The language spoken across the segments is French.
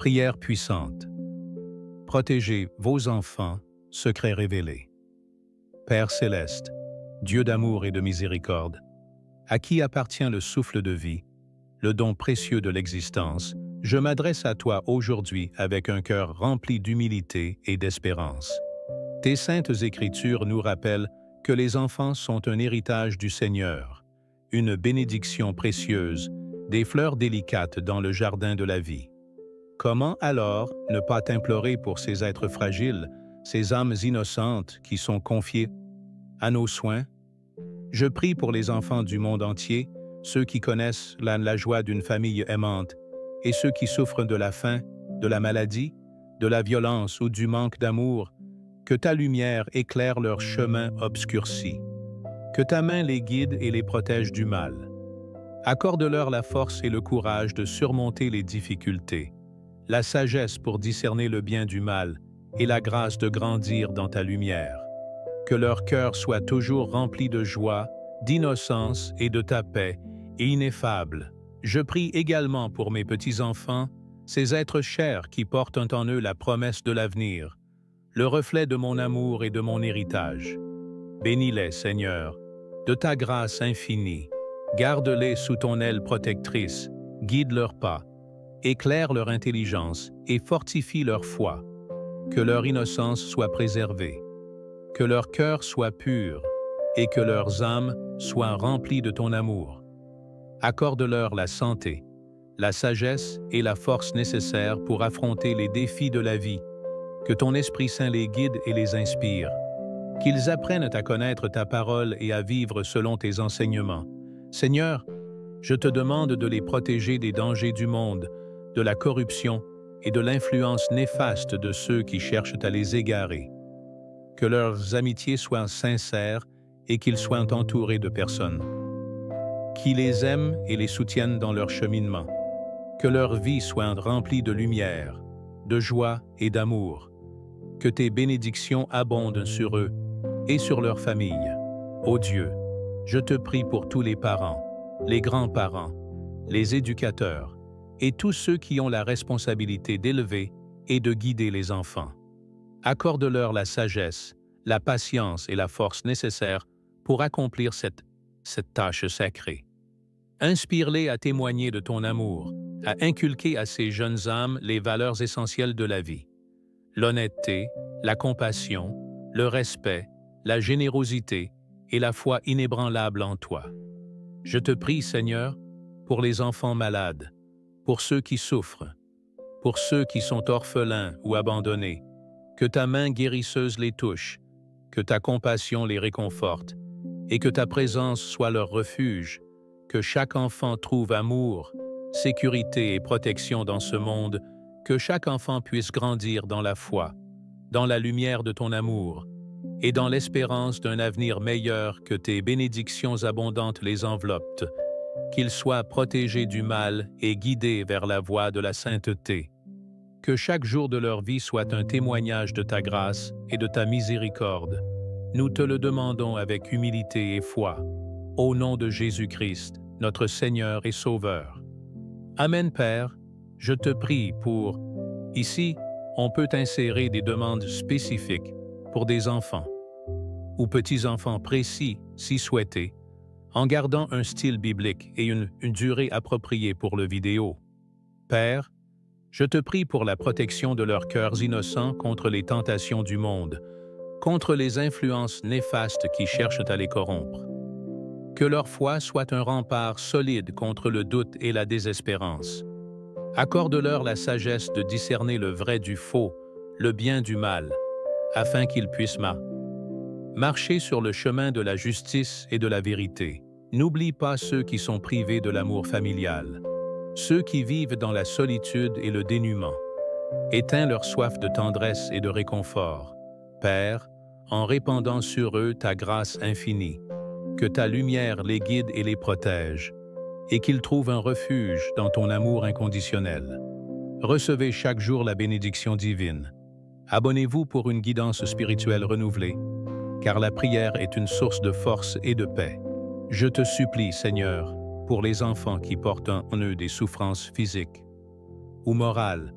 Prière puissante. Protégez vos enfants, secrets révélés. Père céleste, Dieu d'amour et de miséricorde, à qui appartient le souffle de vie, le don précieux de l'existence, je m'adresse à toi aujourd'hui avec un cœur rempli d'humilité et d'espérance. Tes saintes Écritures nous rappellent que les enfants sont un héritage du Seigneur, une bénédiction précieuse, des fleurs délicates dans le jardin de la vie. Comment alors ne pas t'implorer pour ces êtres fragiles, ces âmes innocentes qui sont confiées à nos soins? Je prie pour les enfants du monde entier, ceux qui connaissent la joie d'une famille aimante, et ceux qui souffrent de la faim, de la maladie, de la violence ou du manque d'amour, que ta lumière éclaire leur chemin obscurci. Que ta main les guide et les protège du mal. Accorde-leur la force et le courage de surmonter les difficultés, la sagesse pour discerner le bien du mal et la grâce de grandir dans ta lumière. Que leur cœur soit toujours rempli de joie, d'innocence et de ta paix, et ineffable. Je prie également pour mes petits-enfants, ces êtres chers qui portent en eux la promesse de l'avenir, le reflet de mon amour et de mon héritage. Bénis-les, Seigneur, de ta grâce infinie. Garde-les sous ton aile protectrice, guide leurs pas, éclaire leur intelligence et fortifie leur foi. Que leur innocence soit préservée, que leur cœur soit pur et que leurs âmes soient remplies de ton amour. Accorde-leur la santé, la sagesse et la force nécessaires pour affronter les défis de la vie. Que ton Esprit Saint les guide et les inspire. Qu'ils apprennent à connaître ta parole et à vivre selon tes enseignements. Seigneur, je te demande de les protéger des dangers du monde, de la corruption et de l'influence néfaste de ceux qui cherchent à les égarer. Que leurs amitiés soient sincères et qu'ils soient entourés de personnes qui les aiment et les soutiennent dans leur cheminement. Que leur vie soit remplie de lumière, de joie et d'amour. Que tes bénédictions abondent sur eux et sur leur famille. Ô Dieu, je te prie pour tous les parents, les grands-parents, les éducateurs et tous ceux qui ont la responsabilité d'élever et de guider les enfants. Accorde-leur la sagesse, la patience et la force nécessaires pour accomplir cette tâche sacrée. Inspire-les à témoigner de ton amour, à inculquer à ces jeunes âmes les valeurs essentielles de la vie. L'honnêteté, la compassion, le respect, la générosité et la foi inébranlable en toi. Je te prie, Seigneur, pour les enfants malades, pour ceux qui souffrent, pour ceux qui sont orphelins ou abandonnés, que ta main guérisseuse les touche, que ta compassion les réconforte, et que ta présence soit leur refuge, que chaque enfant trouve amour, sécurité et protection dans ce monde, que chaque enfant puisse grandir dans la foi, dans la lumière de ton amour, et dans l'espérance d'un avenir meilleur que tes bénédictions abondantes les enveloppent, qu'ils soient protégés du mal et guidés vers la voie de la sainteté. Que chaque jour de leur vie soit un témoignage de ta grâce et de ta miséricorde. Nous te le demandons avec humilité et foi, au nom de Jésus-Christ, notre Seigneur et Sauveur. Amen, Père, je te prie pour... Ici, on peut insérer des demandes spécifiques pour des enfants ou petits-enfants précis si souhaités, en gardant un style biblique et une durée appropriée pour le vidéo. Père, je te prie pour la protection de leurs cœurs innocents contre les tentations du monde, contre les influences néfastes qui cherchent à les corrompre. Que leur foi soit un rempart solide contre le doute et la désespérance. Accorde-leur la sagesse de discerner le vrai du faux, le bien du mal, afin qu'ils puissent marcher sur le chemin de la justice et de la vérité. N'oublie pas ceux qui sont privés de l'amour familial, ceux qui vivent dans la solitude et le dénuement. Éteins leur soif de tendresse et de réconfort, Père, en répandant sur eux ta grâce infinie. Que ta lumière les guide et les protège, et qu'ils trouvent un refuge dans ton amour inconditionnel. Recevez chaque jour la bénédiction divine. Abonnez-vous pour une guidance spirituelle renouvelée, car la prière est une source de force et de paix. Je te supplie, Seigneur, pour les enfants qui portent en eux des souffrances physiques ou morales,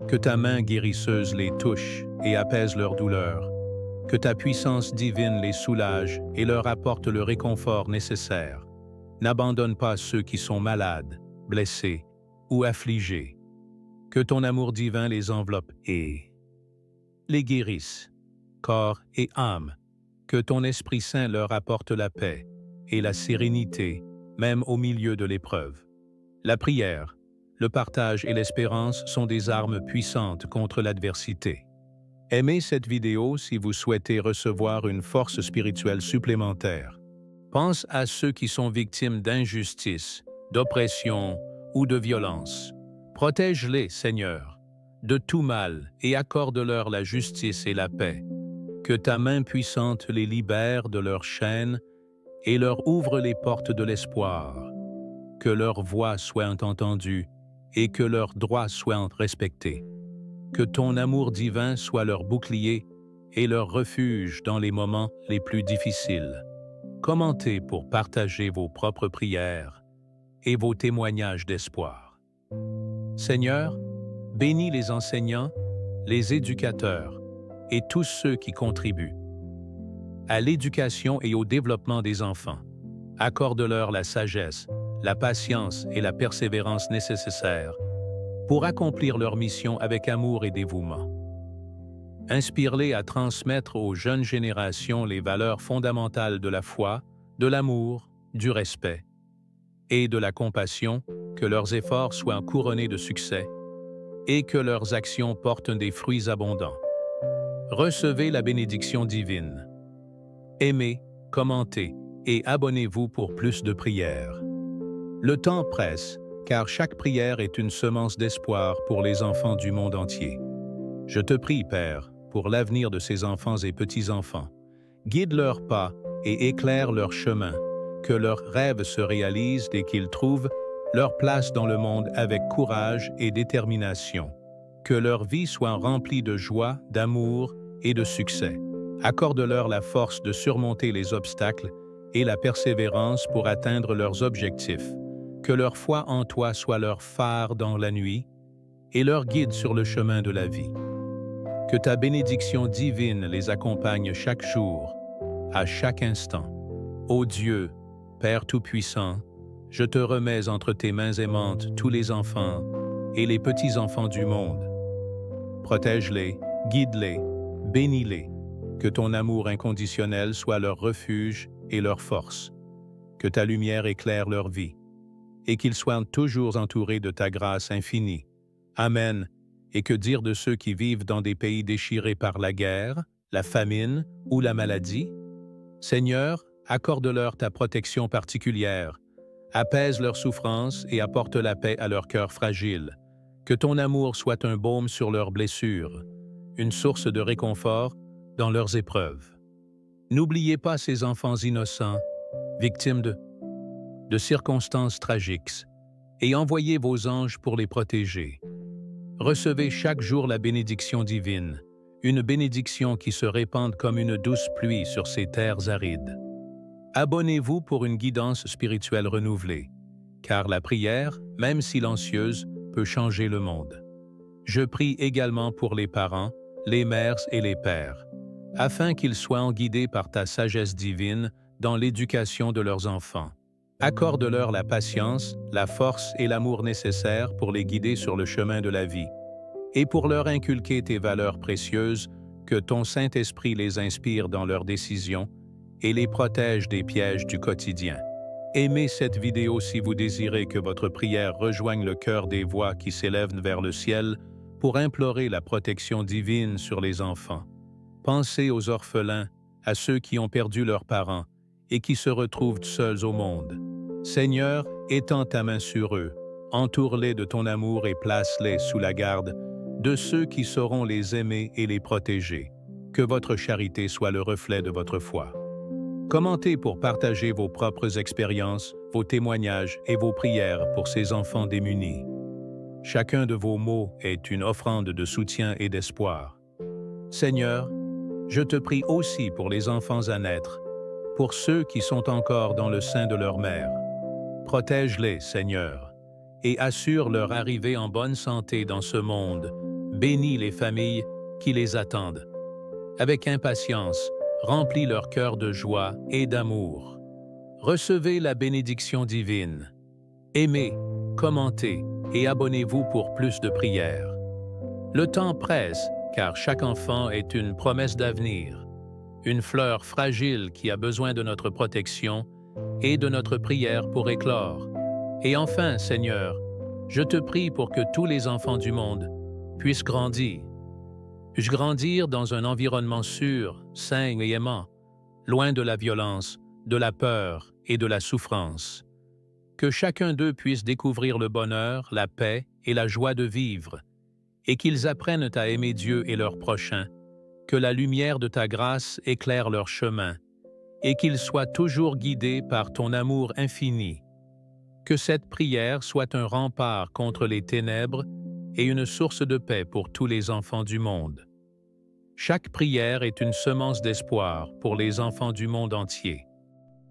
Que ta main guérisseuse les touche et apaise leur douleur. Que ta puissance divine les soulage et leur apporte le réconfort nécessaire. N'abandonne pas ceux qui sont malades, blessés ou affligés. Que ton amour divin les enveloppe et les guérisse, corps et âme. Que ton Esprit Saint leur apporte la paix et la sérénité, même au milieu de l'épreuve. La prière, le partage et l'espérance sont des armes puissantes contre l'adversité. Aimez cette vidéo si vous souhaitez recevoir une force spirituelle supplémentaire. Pense à ceux qui sont victimes d'injustice, d'oppression ou de violence. Protège-les, Seigneur, de tout mal et accorde-leur la justice et la paix. Que ta main puissante les libère de leurs chaînes et leur ouvre les portes de l'espoir. Que leur voix soit entendue et que leurs droits soient respectés. Que ton amour divin soit leur bouclier et leur refuge dans les moments les plus difficiles. Commentez pour partager vos propres prières et vos témoignages d'espoir. Seigneur, bénis les enseignants, les éducateurs et tous ceux qui contribuent à l'éducation et au développement des enfants. Accorde-leur la sagesse, la patience et la persévérance nécessaires pour accomplir leur mission avec amour et dévouement. Inspire-les à transmettre aux jeunes générations les valeurs fondamentales de la foi, de l'amour, du respect et de la compassion, que leurs efforts soient couronnés de succès et que leurs actions portent des fruits abondants. Recevez la bénédiction divine. Aimez, commentez et abonnez-vous pour plus de prières. Le temps presse, car chaque prière est une semence d'espoir pour les enfants du monde entier. Je te prie, Père, pour l'avenir de ces enfants et petits-enfants. Guide leurs pas et éclaire leur chemin, que leurs rêves se réalisent et qu'ils trouvent leur place dans le monde avec courage et détermination. Que leur vie soit remplie de joie, d'amour et de succès. Accorde-leur la force de surmonter les obstacles et la persévérance pour atteindre leurs objectifs. Que leur foi en toi soit leur phare dans la nuit et leur guide sur le chemin de la vie. Que ta bénédiction divine les accompagne chaque jour, à chaque instant. Ô Dieu, Père Tout-Puissant, je te remets entre tes mains aimantes tous les enfants et les petits-enfants du monde. Protège-les, guide-les, bénis-les. Que ton amour inconditionnel soit leur refuge et leur force. Que ta lumière éclaire leur vie et qu'ils soient toujours entourés de ta grâce infinie. Amen. Et que dire de ceux qui vivent dans des pays déchirés par la guerre, la famine ou la maladie? Seigneur, accorde-leur ta protection particulière, apaise leurs souffrances et apporte la paix à leur cœur fragile. Que ton amour soit un baume sur leurs blessures, une source de réconfort dans leurs épreuves. N'oubliez pas ces enfants innocents, victimes de circonstances tragiques, et envoyez vos anges pour les protéger. Recevez chaque jour la bénédiction divine, une bénédiction qui se répande comme une douce pluie sur ces terres arides. Abonnez-vous pour une guidance spirituelle renouvelée, car la prière, même silencieuse, peut changer le monde. Je prie également pour les parents, les mères et les pères, afin qu'ils soient guidés par ta sagesse divine dans l'éducation de leurs enfants. Accorde-leur la patience, la force et l'amour nécessaires pour les guider sur le chemin de la vie, et pour leur inculquer tes valeurs précieuses, que ton Saint-Esprit les inspire dans leurs décisions et les protège des pièges du quotidien. Aimez cette vidéo si vous désirez que votre prière rejoigne le cœur des voix qui s'élèvent vers le ciel pour implorer la protection divine sur les enfants. Pensez aux orphelins, à ceux qui ont perdu leurs parents et qui se retrouvent seuls au monde. Seigneur, étends ta main sur eux, entoure-les de ton amour et place-les sous la garde de ceux qui sauront les aimer et les protéger. Que votre charité soit le reflet de votre foi. Commentez pour partager vos propres expériences, vos témoignages et vos prières pour ces enfants démunis. Chacun de vos mots est une offrande de soutien et d'espoir. Seigneur, je te prie aussi pour les enfants à naître, pour ceux qui sont encore dans le sein de leur mère. Protège-les, Seigneur, et assure leur arrivée en bonne santé dans ce monde, bénis les familles qui les attendent. Avec impatience, remplis leur cœur de joie et d'amour. Recevez la bénédiction divine. Aimez, commentez et abonnez-vous pour plus de prières. Le temps presse, car chaque enfant est une promesse d'avenir, une fleur fragile qui a besoin de notre protection et de notre prière pour éclore. Et enfin, Seigneur, je te prie pour que tous les enfants du monde puissent grandir. Puissent grandir dans un environnement sûr, sain et aimant, loin de la violence, de la peur et de la souffrance. Que chacun d'eux puisse découvrir le bonheur, la paix et la joie de vivre, et qu'ils apprennent à aimer Dieu et leur prochain, que la lumière de ta grâce éclaire leur chemin, et qu'ils soient toujours guidés par ton amour infini. Que cette prière soit un rempart contre les ténèbres et une source de paix pour tous les enfants du monde. Chaque prière est une semence d'espoir pour les enfants du monde entier.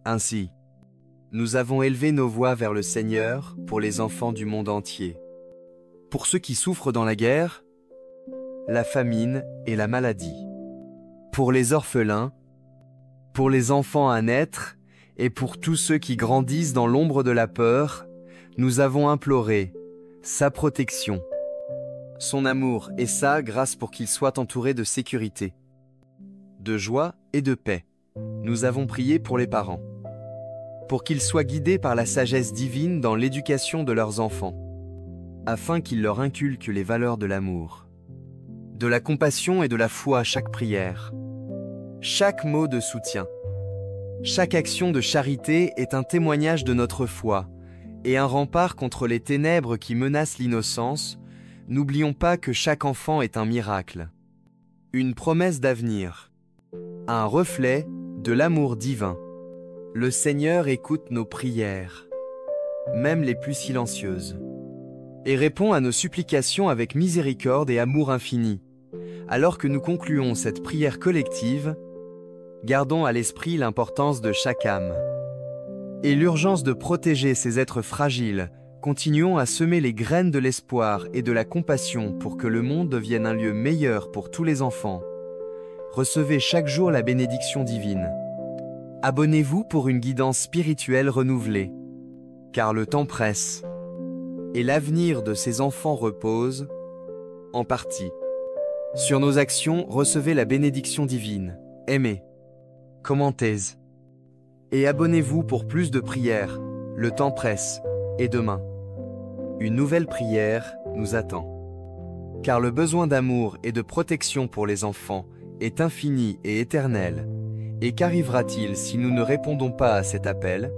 Ainsi, nous avons élevé nos voix vers le Seigneur pour les enfants du monde entier. Pour ceux qui souffrent dans la guerre, la famine et la maladie. Pour les orphelins, pour les enfants à naître et pour tous ceux qui grandissent dans l'ombre de la peur, nous avons imploré sa protection, son amour et sa grâce pour qu'ils soient entourés de sécurité, de joie et de paix. Nous avons prié pour les parents, pour qu'ils soient guidés par la sagesse divine dans l'éducation de leurs enfants, afin qu'ils leur inculquent les valeurs de l'amour, de la compassion et de la foi à chaque prière. Chaque mot de soutien, chaque action de charité est un témoignage de notre foi et un rempart contre les ténèbres qui menacent l'innocence. N'oublions pas que chaque enfant est un miracle, une promesse d'avenir, un reflet de l'amour divin. Le Seigneur écoute nos prières, même les plus silencieuses, et répond à nos supplications avec miséricorde et amour infini. Alors que nous concluons cette prière collective, gardons à l'esprit l'importance de chaque âme et l'urgence de protéger ces êtres fragiles. Continuons à semer les graines de l'espoir et de la compassion pour que le monde devienne un lieu meilleur pour tous les enfants. Recevez chaque jour la bénédiction divine. Abonnez-vous pour une guidance spirituelle renouvelée, car le temps presse et l'avenir de ces enfants repose, en partie, sur nos actions. Recevez la bénédiction divine. Aimez, commentez et abonnez-vous pour plus de prières. Le temps presse et demain, une nouvelle prière nous attend. Car le besoin d'amour et de protection pour les enfants est infini et éternel. Et qu'arrivera-t-il si nous ne répondons pas à cet appel ?